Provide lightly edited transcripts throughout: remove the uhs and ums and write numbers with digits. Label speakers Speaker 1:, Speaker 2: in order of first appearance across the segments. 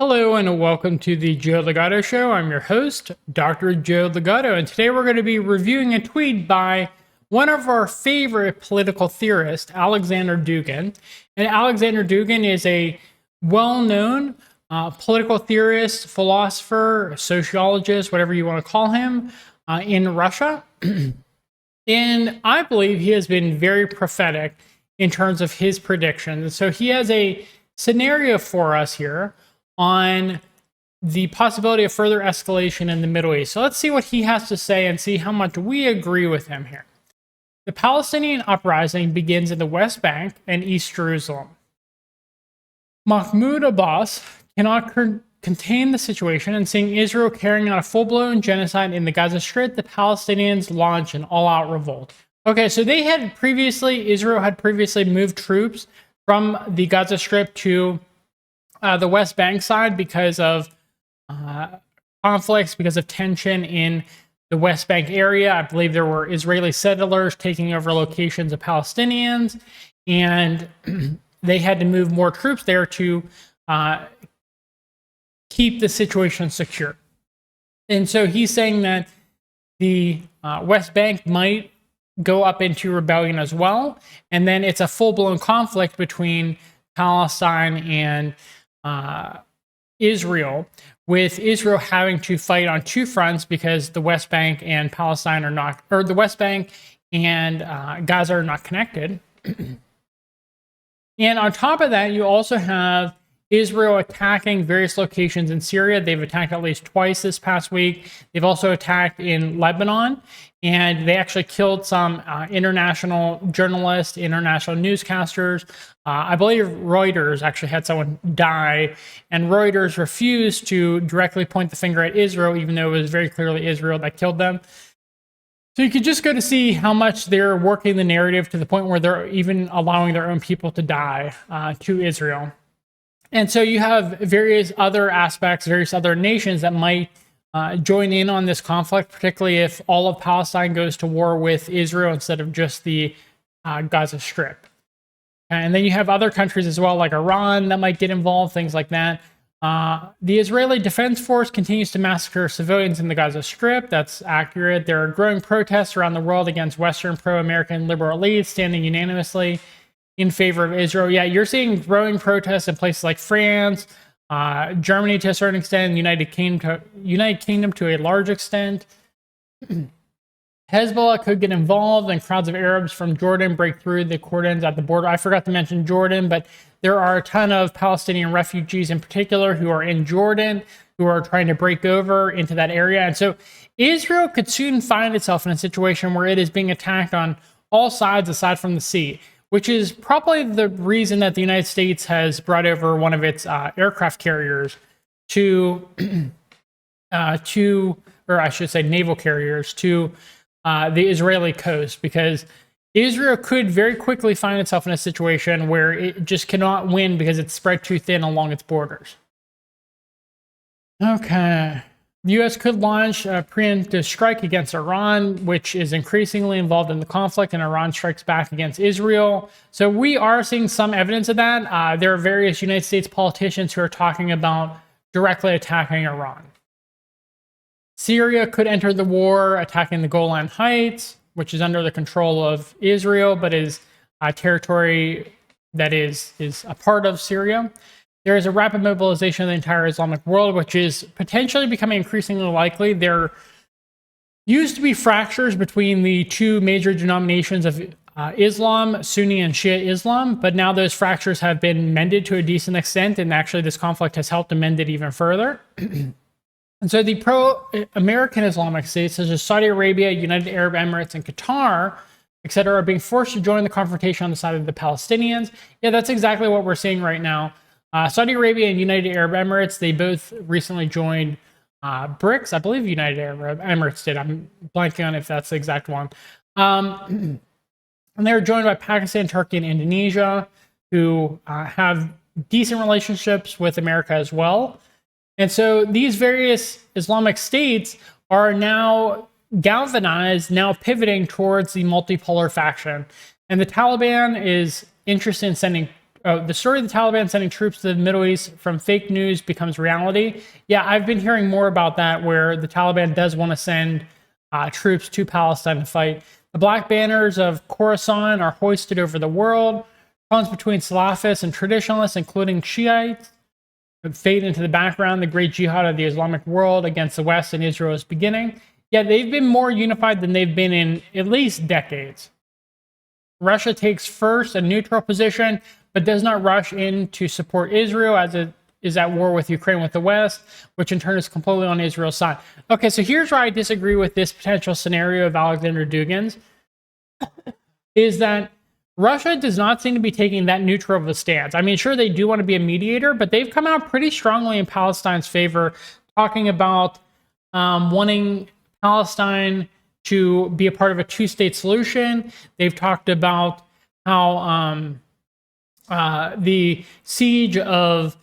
Speaker 1: Hello and welcome to the Joe Ligato Show. I'm your host, Dr. Joe Ligato, and today we're going to be reviewing a tweet by one of our favorite political theorists, Alexander Dugin. And Alexander Dugin is a well-known political theorist, philosopher, sociologist, whatever you want to call him, in Russia. And I believe he has been very prophetic in terms of his predictions. So he has a scenario for us here on the possibility of further escalation in the Middle East. So let's see what he has to say and see how much we agree with him here. The Palestinian Uprising begins in the West Bank and East Jerusalem. Mahmoud Abbas cannot contain the situation, and seeing Israel carrying out a full-blown genocide in the Gaza Strip, the Palestinians launch an all-out revolt. Okay, so Israel had previously moved troops from the Gaza Strip to the West Bank side because of conflicts, because of tension in the West Bank area. I believe there were Israeli settlers taking over locations of Palestinians, and they had to move more troops there to keep the situation secure. And so he's saying that the West Bank might go up into rebellion as well, and then it's a full-blown conflict between Palestine and Israel, with Israel having to fight on two fronts because the West Bank and Palestine are not, or the West Bank and Gaza are not connected. And on top of that, you also have Israel attacking various locations in Syria. They've attacked at least twice this past week. They've also attacked in Lebanon, and they actually killed some international journalists, international newscasters. I believe Reuters actually had someone die, and Reuters refused to directly point the finger at Israel, even though it was very clearly Israel that killed them. So you could just go to see how much they're working the narrative to the point where they're even allowing their own people to die to Israel. And so you have various other aspects, various other nations that might join in on this conflict, particularly if all of Palestine goes to war with Israel instead of just the Gaza Strip. And then you have other countries as well, like Iran, that might get involved, things like that. The Israeli Defense Force continues to massacre civilians in the Gaza Strip. That's accurate. There are growing protests around the world against Western pro-American liberal elites standing unanimously in favor of Israel. Yeah, you're seeing growing protests in places like France, Germany to a certain extent, United Kingdom to a large extent. Hezbollah could get involved, and crowds of Arabs from Jordan break through the cordons at the border. I forgot to mention Jordan, but there are a ton of Palestinian refugees in particular who are in Jordan, who are trying to break over into that area. And so Israel could soon find itself in a situation where it is being attacked on all sides aside from the sea, which is probably the reason that the United States has brought over one of its aircraft carriers to or I should say naval carriers, to the Israeli coast, because Israel could very quickly find itself in a situation where it just cannot win because it's spread too thin along its borders. Okay. The U.S. could launch a preemptive strike against Iran, which is increasingly involved in the conflict, and Iran strikes back against Israel. So we are seeing some evidence of that. There are various United States politicians who are talking about directly attacking Iran. Syria could enter the war, attacking the Golan Heights, which is under the control of Israel, but is a territory that is a part of Syria. There is a rapid mobilization of the entire Islamic world, which is potentially becoming increasingly likely. There used to be fractures between the two major denominations of Islam, Sunni and Shia Islam, but now those fractures have been mended to a decent extent, and actually this conflict has helped to mend it even further. And so the pro-American Islamic states, such as Saudi Arabia, United Arab Emirates, and Qatar, etc., are being forced to join the confrontation on the side of the Palestinians. Yeah, that's exactly what we're seeing right now. Saudi Arabia and United Arab Emirates, they both recently joined BRICS. I believe United Arab Emirates did. I'm blanking on if that's the exact one. And they were joined by Pakistan, Turkey, and Indonesia, who have decent relationships with America as well. And so these various Islamic states are now galvanized, now pivoting towards the multipolar faction. And the Taliban is interested in sending the story of the Taliban sending troops to the Middle East from fake news becomes reality. Yeah, I've been hearing more about that, where the Taliban does want to send troops to Palestine to fight. The black banners of Khorasan are hoisted over the world. Conflicts between Salafists and traditionalists, including Shiites, fade into the background. The great jihad of the Islamic world against the West and Israel is beginning. Yeah, they've been more unified than they've been in at least decades. Russia takes first a neutral position, but does not rush in to support Israel as it is at war with Ukraine with the West, which in turn is completely on Israel's side. Okay, so here's where I disagree with this potential scenario of Alexander Dugin's, is that Russia does not seem to be taking that neutral of a stance. I mean, sure, they do want to be a mediator, but they've come out pretty strongly in Palestine's favor, talking about wanting Palestine to be a part of a two-state solution. They've talked about how the siege of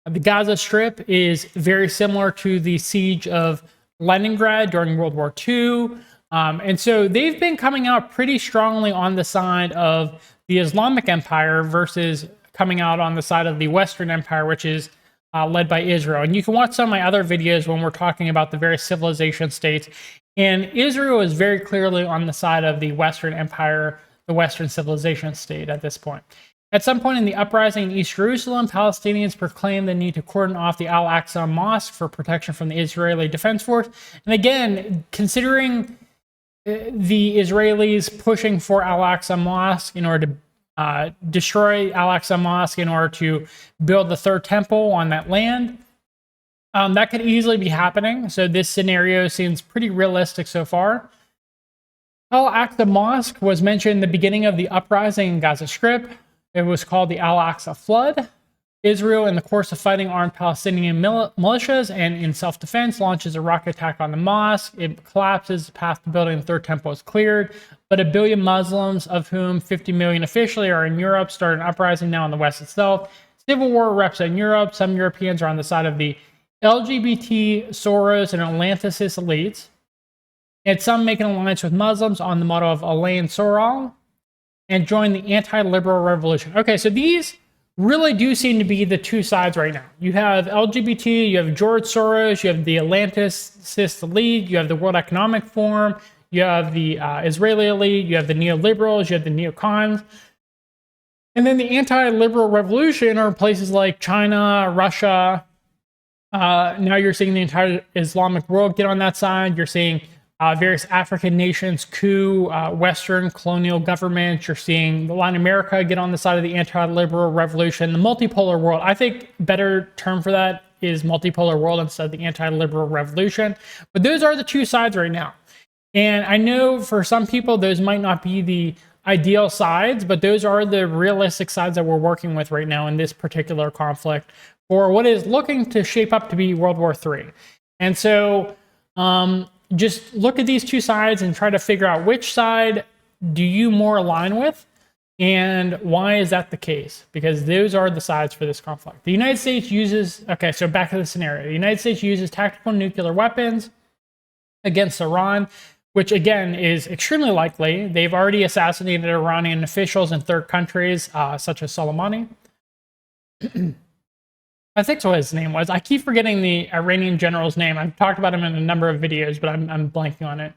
Speaker 1: the Gaza Strip is very similar to the siege of Leningrad during World War II. And so they've been coming out pretty strongly on the side of the Islamic Empire versus coming out on the side of the Western Empire, which is led by Israel. And you can watch some of my other videos when we're talking about the various civilization states. And Israel is very clearly on the side of the Western Empire, the Western civilization state at this point. At some point in the uprising in East Jerusalem, Palestinians proclaimed the need to cordon off the Al-Aqsa mosque for protection from the Israeli Defense Force. And again, considering the Israelis pushing for Al-Aqsa mosque in order to destroy Al-Aqsa mosque in order to build the third temple on that land, that could easily be happening. So this scenario seems pretty realistic so far. Al-Aqsa mosque was mentioned in the beginning of the uprising in Gaza Strip. It was called the Al-Aqsa flood. Israel, in the course of fighting armed Palestinian militias and in self-defense, launches a rocket attack on the mosque. It collapses. The path to building the third temple is cleared. But 1 billion Muslims, of whom 50 million officially are in Europe, start an uprising now in the West itself. Civil war erupts in Europe. Some Europeans are on the side of the LGBT, Soros, and Atlanticist elites. And some make an alliance with Muslims on the model of Alain Soral and join the anti-liberal revolution. Okay, so these really do seem to be the two sides right now. You have LGBT, you have George Soros, you have the Atlanticist elite, you have the World Economic Forum, you have the Israeli elite, you have the neoliberals, you have the neocons. And then the anti-liberal revolution are places like China, Russia. Now you're seeing the entire Islamic world get on that side. You're seeing various African nations coup Western colonial governments. You're seeing Latin America get on the side of the anti-liberal revolution. The multipolar world, I think better term for that is multipolar world instead of the anti-liberal revolution. But those are the two sides right now. And I know for some people, those might not be the ideal sides, but those are the realistic sides that we're working with right now in this particular conflict for what is looking to shape up to be World War III. And so, just look at these two sides and try to figure out which side do you more align with and why is that the case? Because those are the sides for this conflict. The United States uses, okay, so back to the scenario. The United States uses tactical nuclear weapons against Iran, which again is extremely likely. They've already assassinated Iranian officials in third countries, such as Soleimani. I think that's what his name was. I keep forgetting the Iranian general's name. I've talked about him in a number of videos, but I'm blanking on it.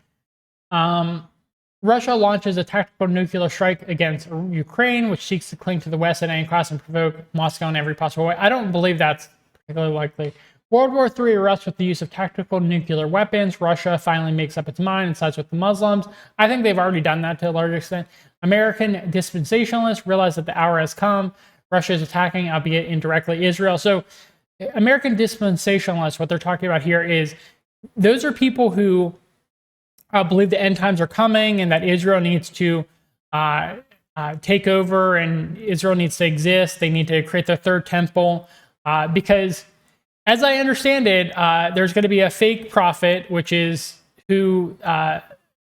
Speaker 1: Russia launches a tactical nuclear strike against Ukraine, which seeks to cling to the West at any cost and provoke Moscow in every possible way. I don't believe that's particularly likely. World War III erupts with the use of tactical nuclear weapons. Russia finally makes up its mind and sides with the Muslims. I think they've already done that to a large extent. American dispensationalists realize that the hour has come. Russia is attacking, albeit indirectly, Israel. So American dispensationalists, what they're talking about here is those are people who believe the end times are coming and that Israel needs to take over and Israel needs to exist. They need to create their third temple because, as I understand it, there's going to be a fake prophet, which is who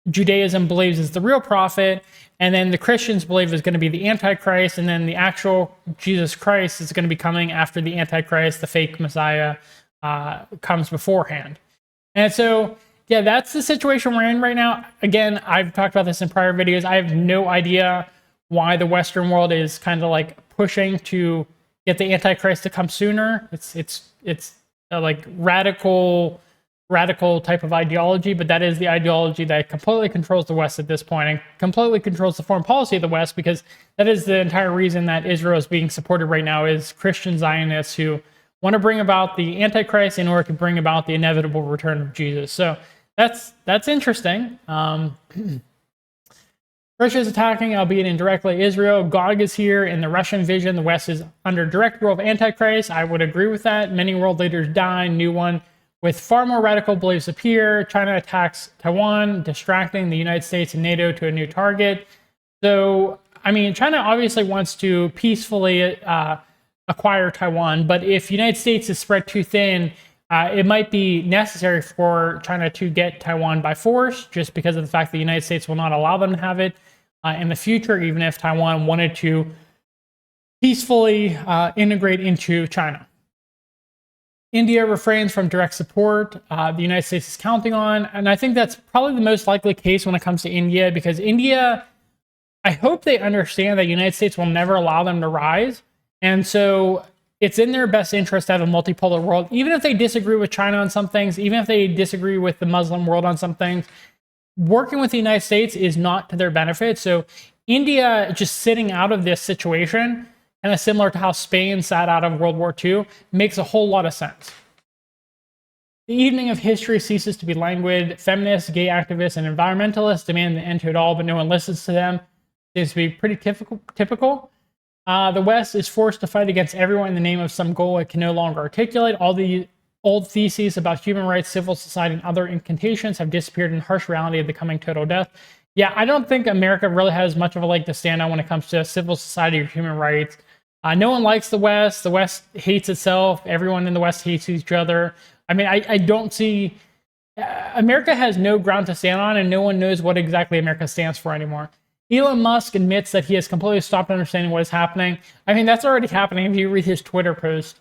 Speaker 1: Judaism believes is the real prophet, and then the Christians believe is going to be the Antichrist, and then the actual Jesus Christ is going to be coming after the Antichrist, the fake Messiah, comes beforehand. And so, yeah, that's the situation we're in right now. Again, I've talked about this in prior videos. I have no idea why the Western world is kind of like pushing to get the Antichrist to come sooner. It's like radical type of ideology, but that is the ideology that completely controls the West at this point and completely controls the foreign policy of the West, because that is the entire reason that Israel is being supported right now, is Christian Zionists who want to bring about the Antichrist in order to bring about the inevitable return of Jesus. So that's interesting. Russia is attacking, albeit indirectly, Israel. Gog is here. In the Russian vision, the West is under direct rule of Antichrist. I would agree with that. Many world leaders die. New one with far more radical beliefs appear. China attacks Taiwan, distracting the United States and NATO to a new target. So, I mean, China obviously wants to peacefully acquire Taiwan, but if the United States is spread too thin, it might be necessary for China to get Taiwan by force, just because of the fact that the United States will not allow them to have it in the future, even if Taiwan wanted to peacefully integrate into China. India refrains from direct support. The United States is counting on, and I think that's probably the most likely case when it comes to India, because India, I hope they understand that the United States will never allow them to rise. And so it's in their best interest to have a multipolar world, even if they disagree with China on some things, even if they disagree with the Muslim world on some things. Working with the United States is not to their benefit. So India just sitting out of this situation, kind of similar to how Spain sat out of World War II, makes a whole lot of sense. The evening of history ceases to be languid. Feminists, gay activists, and environmentalists demand the end to it all, but no one listens to them. Seems to be pretty typical. The West is forced to fight against everyone in the name of some goal it can no longer articulate. All the old theses about human rights, civil society, and other incantations have disappeared in the harsh reality of the coming total death. Yeah, I don't think America really has much of a leg to stand on when it comes to civil society or human rights. No one likes the West. The West hates itself. Everyone in the West hates each other. I mean, I don't see... America has no ground to stand on, and no one knows what exactly America stands for anymore. Elon Musk admits that he has completely stopped understanding what is happening. I mean, that's already happening if you read his Twitter post.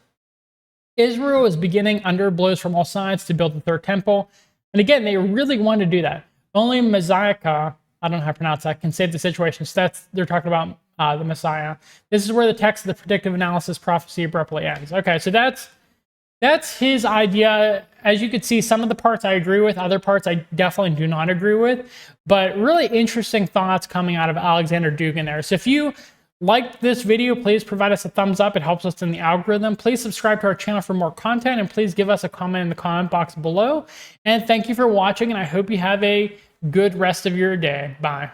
Speaker 1: Israel is beginning under blows from all sides to build the third temple. And again, they really want to do that. Only Messiah, I don't know how to pronounce that, can save the situation. So they're talking about the Messiah. This is where the text of the predictive analysis prophecy abruptly ends. Okay, so that's his idea. As you can see, some of the parts I agree with, other parts I definitely do not agree with. But really interesting thoughts coming out of Alexander Dugin there. So if you liked this video, please provide us a thumbs up. It helps us in the algorithm. Please subscribe to our channel for more content, and please give us a comment in the comment box below. And thank you for watching, and I hope you have a good rest of your day. Bye.